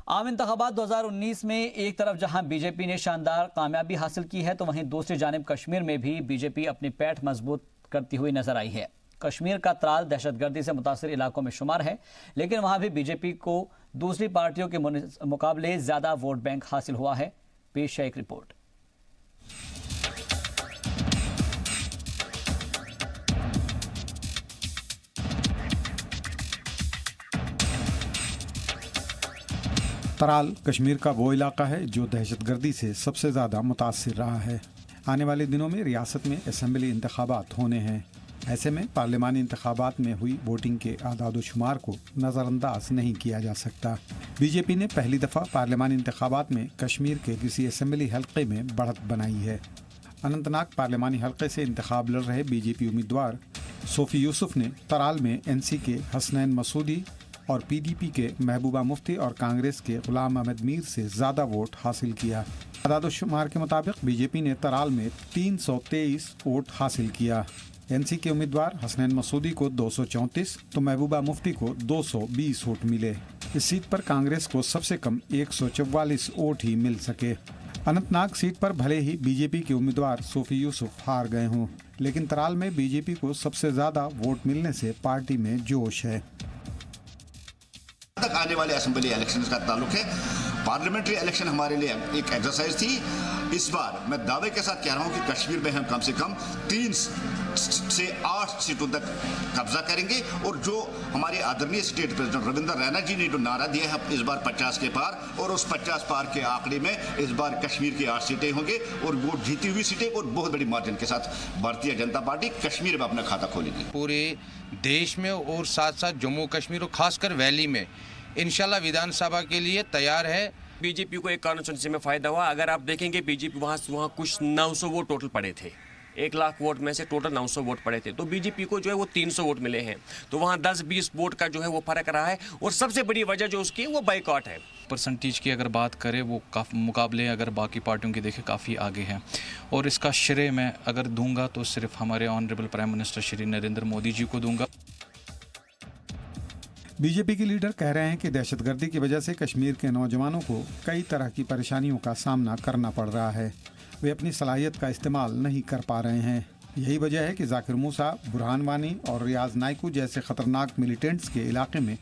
आम इंतखाबात 2019 में एक तरफ जहां बीजेपी ने शानदार कामयाबी हासिल की है तो वहीं दूसरी जानिब कश्मीर में भी बीजेपी अपनी पैठ मजबूत करती हुई नजर आई है। कश्मीर का त्राल दहशतगर्दी से मुतासिर इलाकों में शुमार है, लेकिन वहां भी बीजेपी को दूसरी पार्टियों के मुकाबले ज्यादा वोट बैंक हासिल हुआ है। पेश है एक रिपोर्ट। त्राल कश्मीर का वो इलाका है जो दहशतगर्दी से सबसे ज़्यादा मुतासिर रहा है। आने वाले दिनों में रियासत में असेंबली इंतखाबात होने हैं। ऐसे में पार्लिमानी इंतखाबात में हुई वोटिंग के आदाद-ओ-शुमार को नज़रअंदाज नहीं किया जा सकता। बीजेपी ने पहली दफ़ा पार्लिमानी इंतखाबात में कश्मीर के किसी असेंबली हल्के में बढ़त बनाई है। अनंतनाग पार्लिमानी हल्के से इंतखाब लड़ रहे बीजेपी उम्मीदवार सोफी यूसुफ ने त्राल में एनसी के हसनैन मसूदी और पीडीपी के महबूबा मुफ्ती और कांग्रेस के गुलाम अहमद मीर से ज़्यादा वोट हासिल किया। आदाद-ओ-शुमार के मुताबिक बीजेपी ने त्राल में 323 वोट हासिल किया। एनसी के उम्मीदवार हसनैन मसूदी को 234 तो महबूबा मुफ्ती को 220 वोट मिले। इस सीट पर कांग्रेस को सबसे कम 144 वोट ही मिल सके। अनंतनाग सीट पर भले ही बीजेपी के उम्मीदवार सोफी यूसुफ हार गए हों, लेकिन त्राल में बीजेपी को सबसे ज़्यादा वोट मिलने से पार्टी में जोश है। तक आने वाले असेंबली इलेक्शन का ताल्लुक है। पार्लियामेंट्री इलेक्शन हमारे लिए एक एक्सरसाइज थी। इस बार मैं दावे के साथ कह रहा हूं कि कश्मीर में हम कम से कम 3 से 8 सीटों तक कब्जा करेंगे और जो हमारे आदरणीय स्टेट प्रेसिडेंट रविंद्र रैना जी ने जो नारा दिया है इस बार 50 के पार, और उस 50 पार के आंकड़े में इस बार कश्मीर की 8 सीटें होंगे और वो जीती हुई सीटें और बहुत बड़ी मार्जिन के साथ भारतीय जनता पार्टी कश्मीर में अपना खाता खोलेगी। पूरे देश में और साथ साथ जम्मू कश्मीर और खासकर वैली में इंशाल्लाह विधानसभा के लिए तैयार है। बीजेपी को एक कॉन्स्टिट्यूंसी में फायदा हुआ। अगर आप देखेंगे बीजेपी वहाँ कुछ 900 वोट टोटल पड़े थे। 1 लाख वोट में से टोटल 900 वोट पड़े थे, तो बीजेपी को जो है वो 300 वोट मिले हैं। तो वहाँ 10-20 वोट का जो है वो फर्क रहा है और सबसे बड़ी वजह जो उसकी वो बाइकॉट है। परसेंटेज की अगर बात करें वो काफ़ी मुकाबले अगर बाकी पार्टियों की देखें काफ़ी आगे हैं, और इसका श्रेय मैं अगर दूंगा तो सिर्फ हमारे honourable prime minister Shri Narendra Modi ji को दूंगा। बीजेपी के लीडर कह रहे हैं कि दहशतगर्दी की वजह से कश्मीर के नौजवानों को कई तरह की परेशानियों का सामना करना पड़ रहा है। वे अपनी सलाहियत का इस्तेमाल नहीं कर पा रहे हैं। यही वजह है कि जाकिर मूसा, बुरहान वानी और रियाज नाइकू जैसे खतरनाक मिलिटेंट्स के इलाके में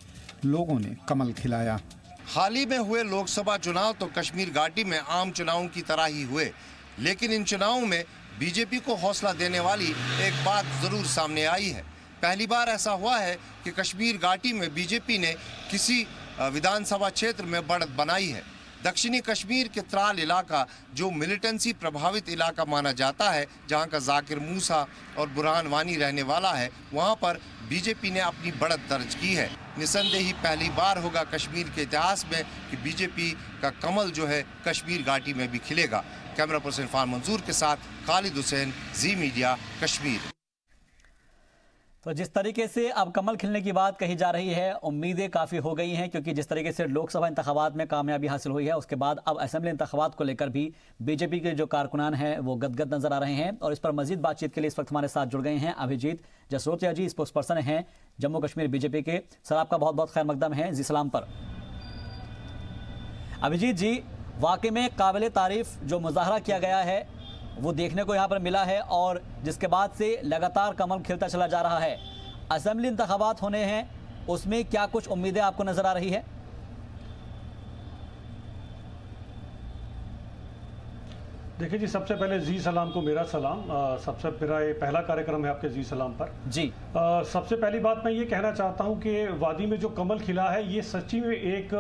लोगों ने कमल खिलाया। हाल ही में हुए लोकसभा चुनाव तो कश्मीर घाटी में आम चुनावों की तरह ही हुए, लेकिन इन चुनावों में बीजेपी को हौसला देने वाली एक बात जरूर सामने आई है। पहली बार ऐसा हुआ है कि कश्मीर घाटी में बीजेपी ने किसी विधानसभा क्षेत्र में बढ़त बनाई है। दक्षिणी कश्मीर के त्राल इलाका जो मिलिटेंसी प्रभावित इलाका माना जाता है, जहां का जाकिर मूसा और बुरहान वानी रहने वाला है, वहां पर बीजेपी ने अपनी बढ़त दर्ज की है। निसंदेही पहली बार होगा कश्मीर के इतिहास में कि बीजेपी का कमल जो है कश्मीर घाटी में भी खिलेगा। कैमरा पर्सन इरफान मंजूर के साथ खालिद हुसैन, जी मीडिया, कश्मीर। तो जिस तरीके से अब कमल खिलने की बात कही जा रही है, उम्मीदें काफ़ी हो गई हैं, क्योंकि जिस तरीके से लोकसभा इंतखाबात में कामयाबी हासिल हुई है, उसके बाद अब असेंबली इंतखाबात को लेकर भी बीजेपी के जो कारकुनान हैं वो गदगद नजर आ रहे हैं। और इस पर मजीद बातचीत के लिए इस वक्त हमारे साथ जुड़ गए हैं अभिजीत जसरोटिया जी, स्पोक्स पर्सन हैं जम्मू कश्मीर बीजेपी के। सर, आपका बहुत बहुत खैर मकदम है जी सलाम पर। अभिजीत जी, वाकई में काबिल तारीफ जो मुजाहरा किया गया है वो देखने को यहाँ पर मिला है, और जिसके बाद से लगातार कमल खिलता चला जा रहा है। असेंबली इंतखाबात होने हैं, उसमें क्या कुछ उम्मीदें आपको नजर आ रही है? देखिए जी, सबसे पहले जी सलाम को मेरा सलाम। सबसे मेरा ये पहला कार्यक्रम है आपके जी सलाम पर जी। सबसे पहली बात मैं ये कहना चाहता हूँ कि वादी में जो कमल खिला है ये सच्ची में एक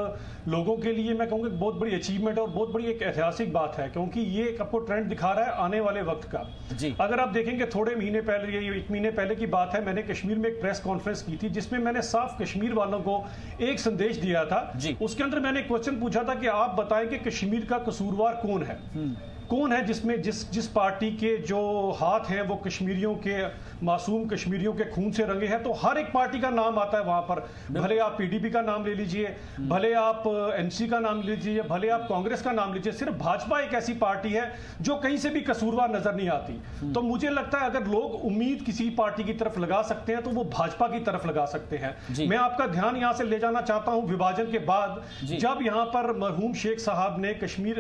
लोगों के लिए मैं कहूँगा बहुत बड़ी अचीवमेंट और बहुत बड़ी एक ऐतिहासिक बात है, क्योंकि ये एक आपको ट्रेंड दिखा रहा है आने वाले वक्त का जी। अगर आप देखेंगे थोड़े महीने पहले, ये 1 महीने पहले की बात है, मैंने कश्मीर में एक प्रेस कॉन्फ्रेंस की थी जिसमें मैंने साफ कश्मीर वालों को एक संदेश दिया था। उसके अंदर मैंने क्वेश्चन पूछा था कि आप बताएं कि कश्मीर का कसूरवार कौन है। कौन है जिसमें जिस पार्टी के जो हाथ हैं वो कश्मीरियों के, मासूम कश्मीरियों के खून से रंगे हैं, तो हर एक पार्टी का नाम आता है वहां पर। भले आप पीडीपी का नाम ले लीजिए, भले आप एनसी का नाम ले लीजिए, भले आप कांग्रेस का नाम लीजिए, सिर्फ भाजपा एक ऐसी पार्टी है जो कहीं से भी कसूरवार नजर नहीं आती। तो मुझे लगता है अगर लोग उम्मीद किसी पार्टी की तरफ लगा सकते हैं तो वो भाजपा की तरफ लगा सकते हैं। मैं आपका ध्यान यहां से ले जाना चाहता हूं, विभाजन के बाद जब यहां पर मरहूम शेख साहब ने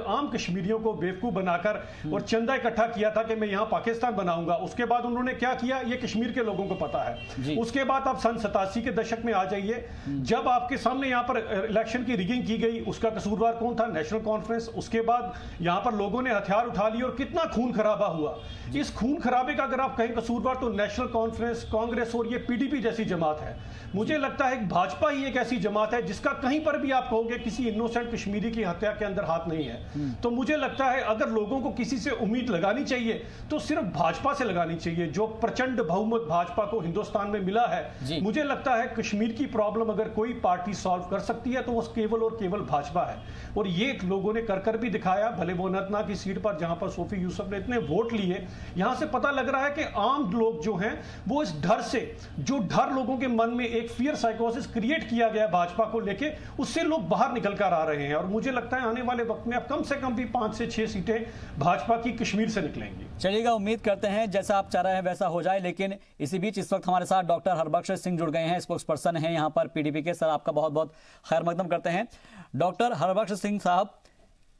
आम कश्मीरियों को बेवकूफ बनाकर और चंदा इकट्ठा किया था कि मैं यहां पाकिस्तान बनाऊंगा, उसके बाद उन्होंने क्या किया ये कश्मीर के लोगों को पता है। उसके बाद आप सन 87 के दशक में आ जाइए, जब आपके सामने यहां पर इलेक्शन की रिगिंग की गई, उसका कसूरवार कौन था? National conference. उसके बाद यहां पर लोगों ने हथियार उठा लिए और कितना खून खराबा हुआ। इस खून खराबे का अगर आप कहें कसूरवार तो नेशनल कॉन्फ्रेंस, कांग्रेस और ये पीडीपी जैसी जमात है। मुझे लगता है भाजपा ही एक ऐसी जमात है जिसका कहीं पर भी आप कहोगे किसी इनोसेंट कश्मीरी की हत्या के अंदर हाथ नहीं है। तो मुझे लगता है अगर लोगों को किसी से उम्मीद लगानी चाहिए तो सिर्फ भाजपा से लगानी चाहिए, जो प्रचंड बहुमत भाजपा को हिंदुस्तान में मिला है। मुझे लगता है कश्मीर की प्रॉब्लम अगर कोई पार्टी सॉल्व कर सकती है तो वो केवल और केवल भाजपा है, और ये लोगों ने कर भी दिखाया। भले वो अनंतनाग की सीट पर जहां पर सोफी यूसुफ ने इतने वोट लिए, यहां से पता लग रहा है कि आम लोग जो हैं वो इस डर से, जो डर लोगों के मन में एक फियर साइकोसिस क्रिएट किया गया भाजपा को लेके, उससे लोग बाहर निकल कर आ रहे हैं। और मुझे लगता है आने वाले वक्त में अब कम से कम भी 5 से 6 सीटें भाजपा की कश्मीर से निकलेंगी। चलिएगा, उम्मीद करते हैं जैसा आप चाह रहे हैं वैसा हो जाए। लेकिन इसी बीच इस वक्त हमारे साथ डॉक्टर हरबख्श सिंह जुड़ गए हैं, स्पोक्स पर्सन हैं यहाँ पर पीडीपी के। सर, आपका बहुत बहुत खैर मकदम करते हैं। डॉक्टर हरबख्श सिंह साहब,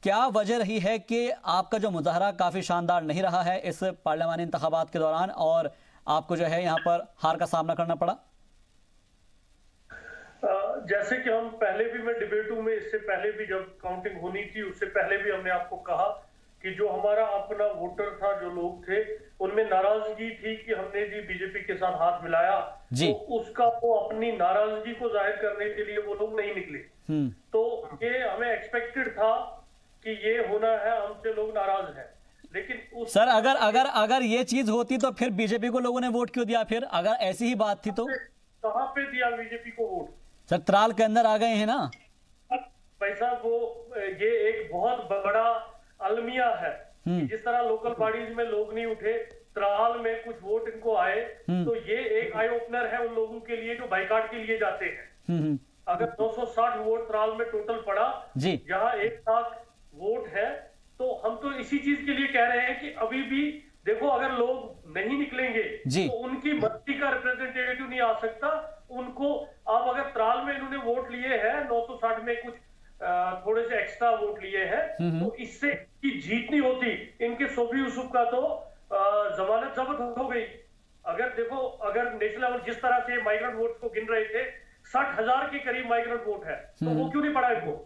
क्या वजह रही है कि आपका जो मुजाहरा काफी शानदार नहीं रहा है इस पार्लियामानी इंतखाबात के दौरान और आपको जो है यहाँ पर हार का सामना करना पड़ा? जैसे कि हम पहले भी, मैं डिबेटों में इससे पहले भी जब काउंटिंग होनी थी उससे पहले भी हमने आपको कहा कि जो हमारा अपना वोटर था, जो लोग थे, उनमें नाराजगी थी कि हमने जी बीजेपी के साथ हाथ मिलाया, तो उसका वो अपनी नाराजगी को जाहिर करने के लिए वो लोग नहीं निकले। तो ये हमें एक्सपेक्टेड था कि ये होना है, हमसे लोग नाराज हैं। लेकिन सर अगर ये चीज होती तो फिर बीजेपी को लोगों ने वोट क्यों दिया? फिर अगर ऐसी ही बात थी तो कहां पे दिया बीजेपी को वोट? सर, त्राल के अंदर आ गए हैं ना भाई साहब। ये एक बहुत बड़ा अलमिया है। जिस तरह लोकल बॉडीज में लोग नहीं उठे, त्राल में कुछ वोट इनको आए, तो ये एक आई ओपनर है उन लोगों के लिए जो बाइकाट के लिए जाते हैं। अगर 260 वोट त्राल में टोटल पड़ा, जहां 1 लाख वोट है, तो हम तो इसी चीज के लिए कह रहे हैं कि अभी भी देखो, अगर लोग नहीं निकलेंगे तो उनकी मर्जी का रिप्रेजेंटेटिव नहीं आ सकता। उनको अब अगर त्राल में इन्होंने वोट लिए हैं, 960 में कुछ थोड़े से एक्स्ट्रा वोट लिए हैं, तो इससे की जीत नहीं होती। इनके सोफी यूसुफ का तो जमानत जब्त हो गई। अगर देखो, अगर नेशनल लेवल जिस तरह से माइग्रेंट वोट को गिन रहे थे, 60,000 के करीब माइग्रेंट वोट है, तो वो क्यों नहीं पड़ा इनको?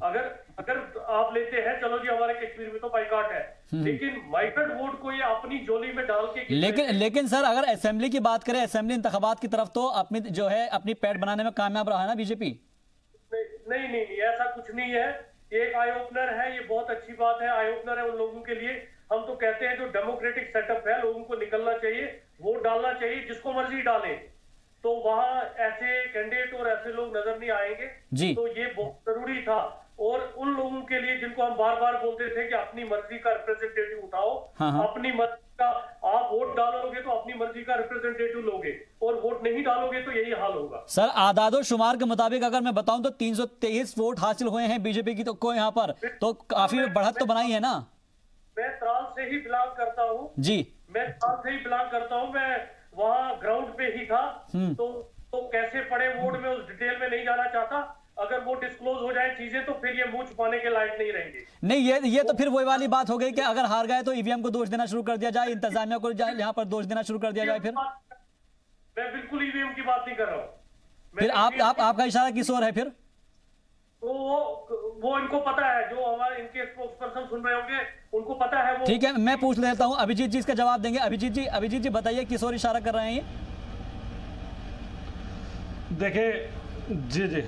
अगर आप लेते हैं, चलो जी हमारे कश्मीर में तो बाइकाट है, लेकिन माइग्रेंट वोट को ये अपनी जोली में डाल के लेकिन सर, अगर असेंबली की बात करें, असेंबली इंतखाबात की तरफ, तो अपनी जो है अपनी पैड बनाने में कामयाब रहा है ना बीजेपी? नहीं, ऐसा कुछ नहीं है। एक आई ओपनर है, ये बहुत अच्छी बात है। आई ओपनर है उन लोगों के लिए। हम तो कहते हैं जो डेमोक्रेटिक सेटअप है, लोगों को निकलना चाहिए, वोट डालना चाहिए, जिसको मर्जी डाले, तो वहां ऐसे कैंडिडेट और ऐसे लोग नजर नहीं आएंगे जी। तो ये बहुत जरूरी था। और उन लोगों के लिए जिनको हम बार बार बोलते थे कि अपनी मर्जी का रिप्रेजेंटेटिव उठाओ, अपनी मर्जी का, आप वोट डालोगे तो अपनी मर्जी का रिप्रेजेंटेटिव लोगे, और वोट नहीं डालोगे तो यही हाल होगा। सर, आदादो शुमार के मुताबिक अगर मैं बताऊं तो 323 वोट हासिल हुए हैं बीजेपी की, तो को यहाँ पर तो काफी बढ़त तो बनाई है ना। मैं त्राल से ही बिलोंग करता हूँ जी, मैं त्राल से ही बिलोंग करता हूँ। मैं वहाँ ग्राउंड पे ही था, तो कैसे पड़े वोट में उस डिटेल में नहीं जाना चाहता। अगर वो डिस्क्लोज हो जाए चीजें तो फिर ये मुंह छुपाने के लायक नहीं रहेंगे। नहीं, ये तो फिर वही वाली बात हो गई कि अगर हार गए तो ईवीएम को दोष देना शुरू कर दिया जाए, इंतजामिया को यहाँ पर दोष देना शुरू कर दिया जाए। फिर मैं बिल्कुल ईवीएम की बात नहीं कर रहा हूँ। फिर आपका इशारा किस ओर है? फिर तो वो इनको पता है, जो हमारे इनके स्पोक्स पर्सन सुन रहे होंगे उनको पता है वो। ठीक है, मैं पूछ लेता हूँ, अभिजीत जी इसका जवाब देंगे। अभिजीत जी बताइए किस ओर इशारा कर रहे हैं ये? देखिए जी,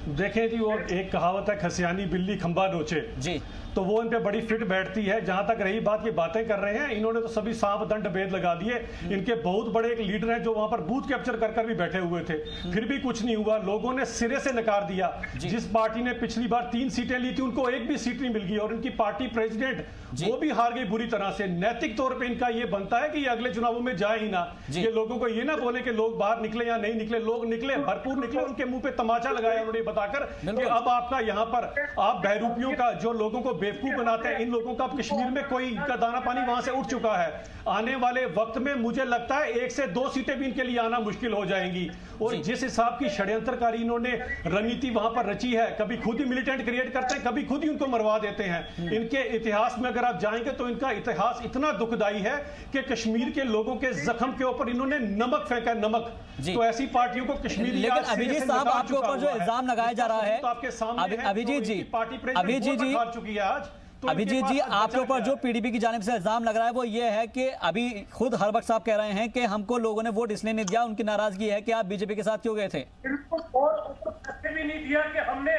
देखें जी, वो एक कहावत है, खसियानी बिल्ली खंबा नोचे जी, तो वो इन पे बड़ी फिट बैठती है। जहां तक रही बात, ये बातें कर रहे हैं, इन्होंने तो सभी सांप दंड भेद लगा दिए। इनके बहुत बड़े एक लीडर हैं जो वहां पर बूथ कैप्चर कर कर भी बैठे हुए थे, फिर भी कुछ नहीं हुआ। लोगों ने सिरे से नकार दिया। जिस पार्टी ने पिछली बार 3 सीटें ली थी, उनको एक भी सीट नहीं मिल गई, और इनकी पार्टी प्रेसिडेंट वो भी हार गई बुरी तरह से। नैतिक तौर पर इनका ये बनता है कि ये अगले चुनावों में जाए ही ना। ये लोगों को ये ना बोले कि लोग बाहर निकले या नहीं निकले, लोग निकले, भरपूर निकले, उनके मुंह पे तमाचा लगाया उन्होंने बताकर कि अब आपका यहाँ पर आप बहरूपियों का जो लोगों को बेवकूफ बनाते हैं, इन लोगों का अब कश्मीर में कोई का दाना पानी वहां से उठ चुका है। आने वाले वक्त में मुझे लगता है 1 से 2 सीटें भी इनके लिए आना मुश्किल हो जाएंगी। और जिस हिसाब की षड्यंत्रकारी इन्होंने रणनीति वहां पर रची है, कभी खुद ही मिलिटेंट क्रिएट करते हैं, कभी खुद ही उनको मरवा देते हैं। इनके इतिहास में अगर आप जाएंगे तो इनका इतिहास इतना दुखदाई है कि कश्मीर के लोगों के जख्म के ऊपर इन्होंने नमक फेंका, नमक। तो ऐसी पार्टियों को कश्मीर, लेकिन अभिजीत साहब आपके ऊपर जो इल्जाम लगाया जा रहा है, आपके सामने अभिजीत जी, पार्टी प्रेसिडेंट हार चुकी है आज। अभिजीत जी, आपके ऊपर जो पीडीपी की जानिब से इल्जाम लग रहा है वो ये है कि अभी खुद हरबख्श साहब कह रहे हैं कि हमको लोगों ने वोट इसलिए नहीं दिया, उनकी नाराजगी है कि आप बीजेपी के साथ क्यों गए थे। भी नहीं दिया कि हमने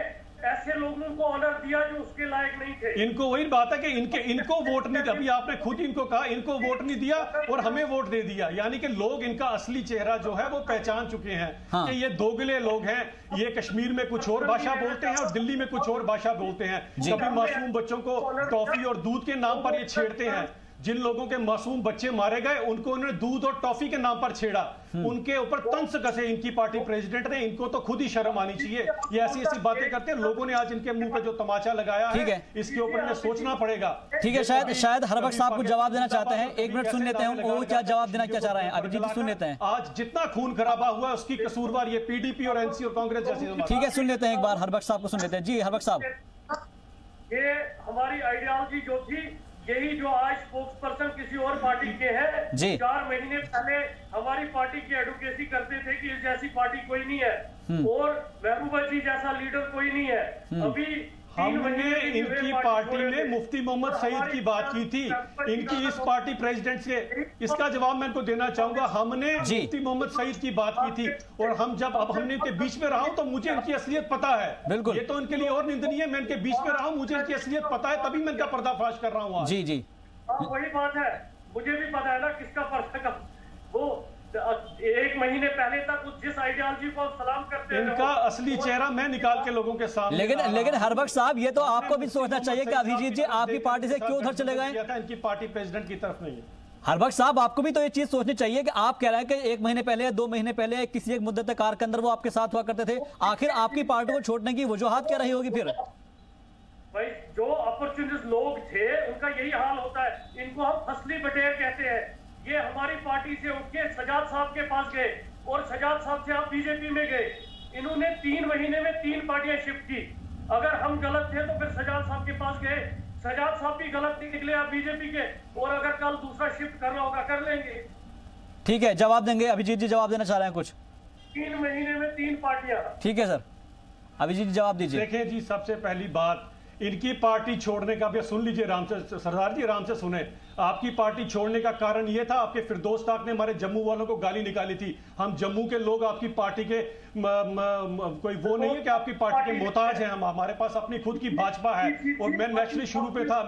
ऐसे लोगों को ऑनर दिया जो उसके लायक नहीं थे। इनको वही बात है कि इनको वोट नहीं, अभी आपने खुद इनको कहा इनको वोट नहीं दिया और हमें वोट दे दिया। यानी कि लोग इनका असली चेहरा जो है वो पहचान चुके हैं। हाँ। कि ये दोगले लोग हैं, ये कश्मीर में कुछ और भाषा बोलते हैं और दिल्ली में कुछ और भाषा बोलते हैं। कभी मासूम बच्चों को टॉफी और दूध के नाम पर ये छेड़ते हैं। जिन लोगों के मासूम बच्चे मारे गए उनको उन्होंने दूध और टॉफी के नाम पर छेड़ा, उनके ऊपर तंज कसे इनकी पार्टी प्रेसिडेंट ने। इनको तो खुद ही शर्म आनी चाहिए, ये ऐसी ऐसी बातें करते हैं। लोगों ने आज इनके मुंह पे जो तमाचा लगाया है, इसके ऊपर इन्हें सोचना पड़ेगा। ठीक है, शायद हरबख्श साहब कुछ जवाब देना चाहते हैं, 1 मिनट सुन लेते हैं वो क्या जवाब देना क्या चाह रहे हैं। अभिजीत जी सुन लेते हैं। आज जितना खून खराबा हुआ है उसकी कसूरवार ये पीडीपी और एनसी और कांग्रेस जैसी। ठीक है, सुन लेते हैं एक बार हरबख्श साहब को, सुन लेते हैं। जी हरबख्श साहब, ये हमारी आइडियोलॉजी जो थी, यही जो आज स्पोक्स पर्सन किसी और पार्टी के हैं। 4 महीने पहले हमारी पार्टी की एडवोकेसी करते थे कि इस जैसी पार्टी कोई नहीं है और महबूबा जी जैसा लीडर कोई नहीं है। अभी हमने इनकी पार्टी में मुफ्ती मोहम्मद सईद की बात की थी, इनकी इस पार्टी प्रेसिडेंट से। इसका जवाब मैं इनको देना चाहूंगा। हमने मुफ्ती मोहम्मद सईद की बात की थी और हम जब अब हमने इनके बीच में रहा हूं तो मुझे इनकी असलियत पता है। बिल्कुल, ये तो इनके लिए और निंदनीय है। मैं इनके बीच में रहा हूं, मुझे इनकी असलियत पता है, तभी मैं इनका पर्दाफाश कर रहा हूँ। जी जी, वही बात है, मुझे भी पता है ना किसका पर्दा। वो 1 महीने पहले तक जिस आइडियोलॉजी को सलाम करते हैं, इनका असली चेहरा मैं निकाल के लोगों के सामने। लेकिन हरबख्श साहब, ये तो आपको भी सोचना चाहिए कि अभिजीत जी आपकी पार्टी से क्यों उधर चले गए। इनकी पार्टी प्रेसिडेंट की तरफ नहीं है। हरबख्श साहब, आपको भी तो ये चीज सोचनी चाहिए कि आप कह रहे हैं कि 1 महीने पहले या 2 महीने पहले किसी एक मुद्दत कार के अंदर वो आपके साथ हुआ करते थे। आखिर आपकी पार्टी को छोड़ने की वजूहत क्या रही होगी फिर? भाई, जो अपॉर्चुनिस्ट लोग थे उनका यही हाल होता है। इनको हम फसली बटेर कहते हैं। ये हमारी पार्टी से उठ के सजाद साहब के पास गए और सजाद साहब से आप बीजेपी में गए। इन्होंने 3 महीने में 3 पार्टियां शिफ्ट की। अगर हम गलत थे तो फिर सजाद साहब के पास गए, सजाद साहब भी गलत निकले आप बीजेपी के, और अगर कल दूसरा शिफ्ट करना होगा कर लेंगे। ठीक है, जवाब देंगे। अभिजीत जी जवाब देना चाह रहे हैं कुछ? 3 महीने में 3 पार्टियां। ठीक है सर, अभिजीत जी जवाब दीजिए। देखें जी, सबसे पहली बात, इनकी पार्टी छोड़ने का, भी सुन लीजिए आराम से सरदार जी, आराम से सुने। आपकी पार्टी छोड़ने का कारण यह था, आपके फिरदौस ताक ने हमारे जम्मू वालों को गाली निकाली थी। हम जम्मू के लोग आपकी पार्टी के कोई वो नहीं है कि आपकी पार्टी के मोहताज हैं। हम, हमारे पास अपनी खुद की भाजपा है और मैं नेचुरली शुरू पे था।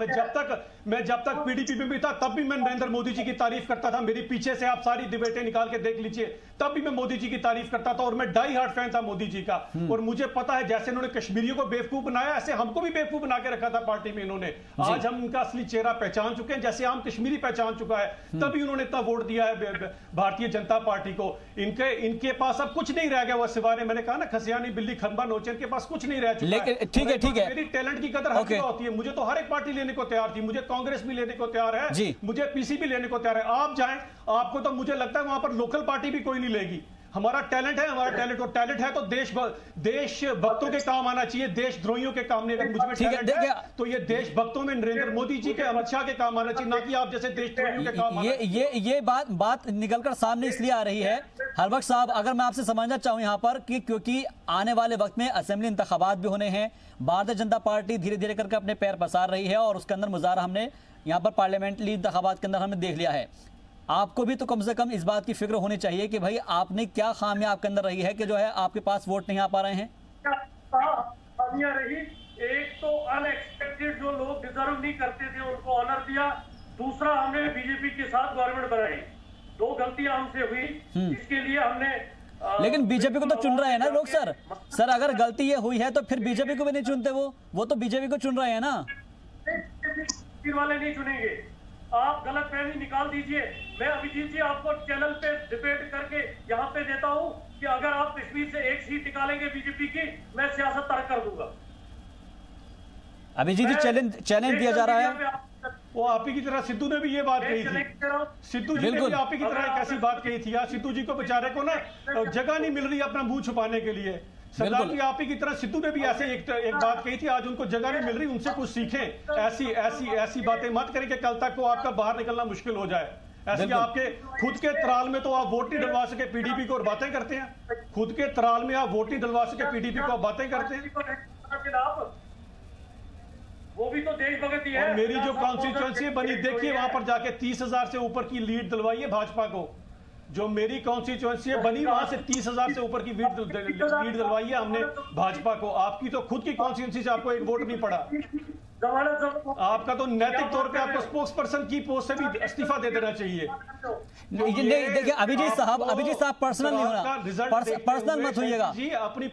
मैं जब तक पीडीपी में भी था तब भी मैं नरेंद्र मोदी जी की तारीफ करता था। मेरी पीछे से आप सारी डिबेटें निकाल के देख लीजिए, तब भी मैं मोदी जी की तारीफ करता था और मैं डाई हार्ड फैन था मोदी जी का। और मुझे पता है जैसे इन्होंने कश्मीरियों को बेवकूफ बनाया, ऐसे हमको भी बेवकूफ बना के रखा था पार्टी में इन्होंने। आज हम इनका असली चेहरा पहचान चुके हैं, जैसे आम कश्मीरी पहचान चुका है। तभी उन्होंने इतना वोट दिया है भारतीय जनता पार्टी को। इनके पास अब कुछ नहीं रह गया, वो सिवाय, मैंने कहा ना, खसियानी बिल्ली खंबा नोचे, इनके पास कुछ नहीं रह चुका। लेकिन ठीक है, मेरी टैलेंट की कदर हर जगह होती है। मुझे तो हर एक पार्टी लेने को तैयार थी, मुझे कांग्रेस भी लेने को तैयार है, मुझे पीसीबी लेने को तैयार है। आप जाएं, आपको तो मुझे लगता है वहां पर लोकल पार्टी भी कोई नहीं लेगी। हमारा टैलेंट है, हमारा टैलेंट, और टैलेंट है तो देश भक्तों के काम आना चाहिए, देशद्रोहियों के काम नहीं। अगर मुझ में टैलेंट है तो ये देश भक्तों में नरेंद्र मोदी जी के, अमित शाह के काम आना चाहिए, ना कि आप जैसे देशद्रोहियों के काम। ये बात निकलकर सामने इसलिए आ रही है हरबख्श साहब, अगर मैं आपसे समझना चाहूं यहां पर कि क्योंकि आने वाले वक्त में असेंबली इंतखाबात भी होने हैं, भारतीय जनता पार्टी धीरे धीरे करके अपने पैर पसार रही है और उसके अंदर मुजाहरा हमने यहाँ पर पार्लियामेंट्री इंतखाबात के अंदर हमने देख लिया है। आपको भी तो कम से कम इस बात की फिक्र होनी चाहिए कि भाई आपने क्या खामियां आपके अंदर रही है कि जो है आपके पास वोट नहीं आ पा रहे हैं। खामियां रही। एक तो अनएक्सपेक्टेड जो लोग डिजर्व नहीं करते थे उनको ऑनर दिया, दूसरा हमने बीजेपी के साथ गवर्नमेंट बनाई। 2 गलतियां हमसे हुई, इसके लिए हमने लेकिन बीजेपी को तो चुन रहे हैं ना लोग सर। सर अगर गलती ये हुई है तो फिर बीजेपी को भी नहीं चुनते, वो तो बीजेपी को चुन रहे हैं ना। वाले नहीं चुनेंगे, आप गलत फहमी निकाल दीजिए। मैं अभिजीत जी आपको चैनल पे डिबेट करके यहाँ पे देता हूँ कि अगर आप कश्मीर से एक सीट निकालेंगे बीजेपी की, मैं सियासत तर्क कर दूंगा। अभिजीत जी चैलेंज दिया जा रहा है। वो आप ही की तरह सिद्धू ने भी ये बात कही थी, सिद्धू जी ने भी आप ही की तरह एक ऐसी बात कही थी। आज सिद्धू जी को बेचारे को ना जगह नहीं मिल रही अपना मुंह छुपाने के लिए। सरदार जी आप ही की तरह सिद्धू ने भी ऐसे एक बात कही थी, आज उनको जगह नहीं मिल रही, उनसे कुछ सीखें। ऐसी बातें मत करें कि कल तक को आपका बाहर निकलना मुश्किल हो जाए। ऐसे आपके खुद के तराल में तो आप वोट नहीं डलवा सके पीडीपी को और बातें करते हैं। खुद के तराल में आप वोट नहीं डलवा सके पीडीपी को, आप बातें करते हैं। वो भी तो देशभक्ति है। और मेरी जो कॉन्स्टिट्यूएंसी बनी, देखिए वहां पर जाके 30,000 से ऊपर की लीड दिलवाई है भाजपा को। जो मेरी कॉन्स्टिट्यूएंसी बनी वहां से 30,000 से ऊपर की लीड दिलवाई है हमने भाजपा को। आपकी तो खुद की कॉन्स्टिट्यूएंसी से आपको एक वोट नहीं पड़ा। आपका तो नैतिक तौर पे आपको स्पोक्स पर्सन की पोस्ट से भी इस्तीफा दे देना चाहिए। देखिए अभिजीत साहब पर्सनल नहीं होना, पर्सनल मत होइएगा।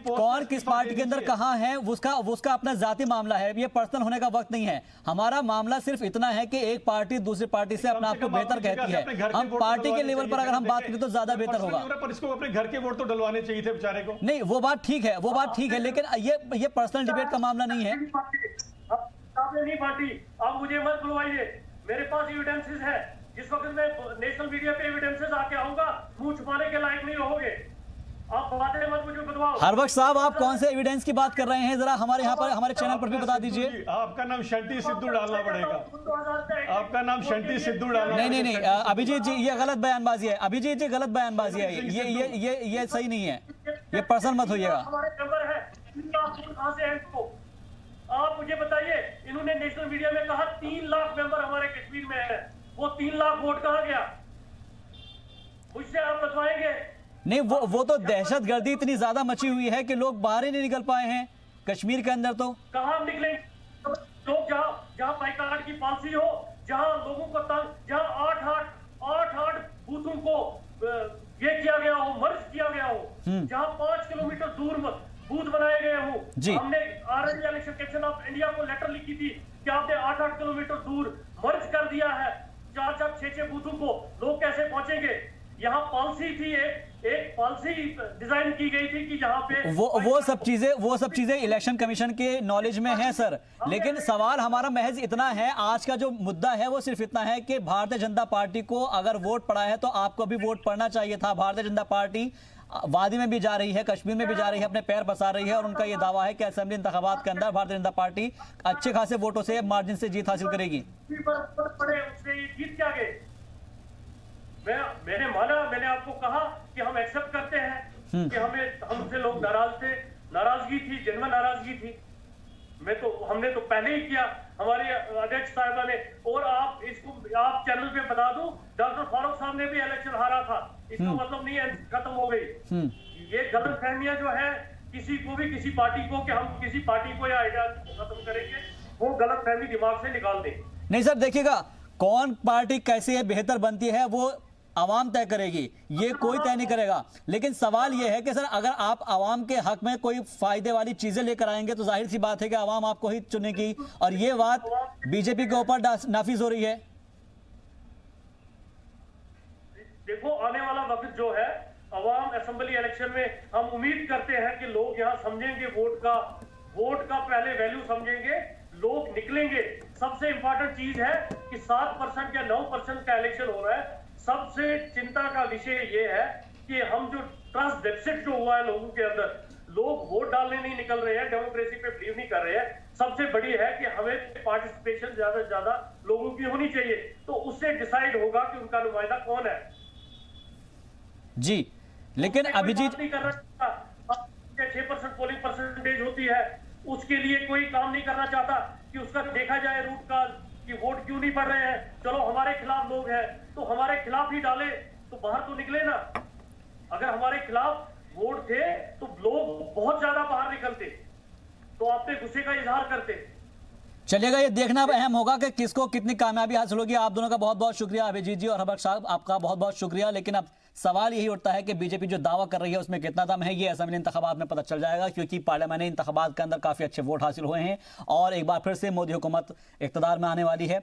कौन किस पार्टी के अंदर कहाँ है उसका अपना जाती मामला है, ये पर्सनल होने का वक्त नहीं है। हमारा मामला सिर्फ इतना है कि एक पार्टी दूसरी पार्टी से अपना आपको बेहतर कहती है। हम पार्टी के लेवल पर अगर हम बात करें तो ज्यादा बेहतर होगा। पर इसको अपने घर के वोट तो डलवाने चाहिए थे बेचारे को। नहीं वो बात ठीक है, लेकिन ये पर्सनल डिबेट का मामला नहीं है। नहीं पार्टी, आप मुझे मत बुलवाइए, मेरे पास एविडेंसेस है। जिस वक्त मैं नेशनल मीडिया पे एविडेंसेस आके आऊंगा, मुंह छुपाने के लायक नहीं रहोगे। आप बातें मत मुझे बताओ। हर वक्त साहब आप कौन से एविडेंस की बात कर रहे हैं, जरा हमारे यहाँ पर हमारे चैनल पर भी बता दीजिए। आपका नाम शंटी सिद्धू डालना पड़ेगा। आपका नाम शंटी सिद्धू डालना। नहीं अभिजीत जी ये गलत बयानबाजी है। अभिजीत जी गलत बयानबाजी है, ये सही नहीं है, ये पर्सनल मत होइएगा। आप मुझे बताइए, इन्होंने नेशनल मीडिया में कहा 3 लाख मेंबर हमारे कश्मीर में है, वो 3 लाख वोट कहां गया? मुझसे आप बताएंगे? नहीं वो तो दहशतगर्दी इतनी ज्यादा मची हुई है कि लोग बाहर ही नहीं निकल पाए हैं कश्मीर के अंदर। तो कहां निकलेंगे लोग? जहां बाइकाट की पॉलिसी हो, जहां लोगों को जहां 8 बूथों को ये किया गया हो, मर्ज किया गया हो, जहां 5 किलोमीटर दूर बूथ बनाए गए हो। हमने RNA election commission of India को लेटर लिखी थी कि आपने 8 किलोमीटर दूर मर्ज कर दिया है 4 6 बूथों को, लोग कैसे पहुंचेंगे? यहाँ पॉलिसी थी, एक पॉलिसी डिजाइन की गई थी कि यहाँ पे वो सब चीजें इलेक्शन कमीशन के नॉलेज में है सर। लेकिन सवाल हमारा महज इतना है, आज का जो मुद्दा है वो सिर्फ इतना है कि भारतीय जनता पार्टी को अगर वोट पड़ा है तो आपको भी वोट पड़ना चाहिए था। भारतीय जनता पार्टी वादी में भी जा रही है, कश्मीर में भी जा रही है, अपने पैर पसार रही है और उनका ये दावा है कि असेंबली इंतखाबात के अंदर भारतीय जनता पार्टी अच्छे खासे वोटों से मार्जिन से जीत हासिल करेगी। जीत क्या गए? मैंने आपको कहा कि हम एक्सेप्ट करते हैं कि हमसे लोग नाराज थे, नाराजगी थी, जन्म नाराजगी थी। हमने तो पहले ही किया, हमारे अध्यक्ष साहिबा ने। और आप चैनल पे बता दूं, डॉक्टर फारूक साहब ने भी इलेक्शन हारा था, इसका मतलब नहीं है खत्म हो गई। ये गलत फहमियां जो है किसी को भी, किसी पार्टी को, कि हम किसी पार्टी को या आइडिया खत्म करेंगे, वो गलत फहमी दिमाग से निकाल दें। नहीं सर देखिएगा, कौन पार्टी कैसे बेहतर बनती है वो आवाम तय करेगी, ये कोई तय नहीं करेगा। लेकिन सवाल ये है कि सर अगर आप आवाम के हक में कोई फायदे वाली चीजें लेकर आएंगे तो जाहिर सी बात है कि आवाम आपको ही चुनेगी, और ये बात बीजेपी के ऊपर नाफिज हो रही है। देखो आने वाला वक्त जो है, अवाम असेंबली इलेक्शन में हम उम्मीद करते हैं कि लोग यहाँ समझेंगे वोट का पहले वैल्यू समझेंगे, लोग निकलेंगे। सबसे इंपॉर्टेंट चीज है कि 7% या 9% का इलेक्शन हो रहा है। सबसे चिंता का विषय ये है कि हम जो ट्रस्ट डेफिसिट जो हुआ है लोगों के अंदर, लोग वोट डालने नहीं निकल रहे हैं, डेमोक्रेसी पे बिलीव नहीं कर रहे हैं। सबसे बड़ी है कि हमें पार्टिसिपेशन ज्यादा से ज्यादा लोगों की होनी चाहिए, तो उससे डिसाइड होगा कि उनका नुमाइंदा कौन है। जी लेकिन अभिजीत नहीं कर रहा, 6% पोलिंग परसेंटेज होती है, उसके लिए कोई काम नहीं करना चाहता कि उसका देखा जाए रूट का कि वोट क्यों नहीं पड़ रहे हैं। चलो हमारे खिलाफ लोग हैं तो हमारे खिलाफ ही डाले, तो बाहर तो निकले ना। अगर हमारे खिलाफ वोट थे तो लोग बहुत ज्यादा बाहर निकलते। तो आप पे गुस्से का इजहार करते। चलिएगा, ये देखना अब अहम होगा कि किसको कितनी कामयाबी हासिल होगी। आप दोनों का बहुत बहुत शुक्रिया, अभिजीत जी और हबक साहब, आपका बहुत बहुत शुक्रिया। लेकिन अब सवाल यही उठता है कि बीजेपी जो दावा कर रही है उसमें कितना दम है, ये असेंबली इंतखाबात में पता चल जाएगा, क्योंकि पार्लियामानी इंतखाबात के अंदर काफी अच्छे वोट हासिल हुए हैं और एक बार फिर से मोदी हुकूमत इक़्तिदार में आने वाली है।